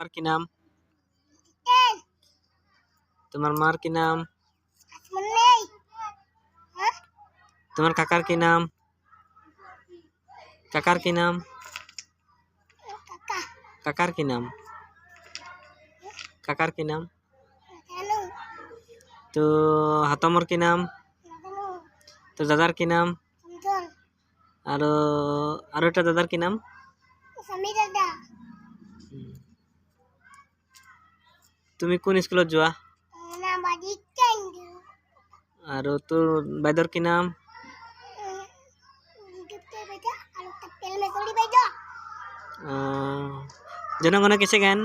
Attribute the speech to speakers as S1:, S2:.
S1: আর কি নাম? তোমার মার কি নাম? তোমার কাকার কি নাম? কাকার কি নাম? কাকার কি নাম? কাকার কি নাম? তো হাতমর কি নাম? তো দাদার কি নাম? আর আরো একটা দাদার কি নাম? তুমি কোন স্কুলত যোৱা? আর তোর বাইদর কি নাম? জনগণ কিসে গান?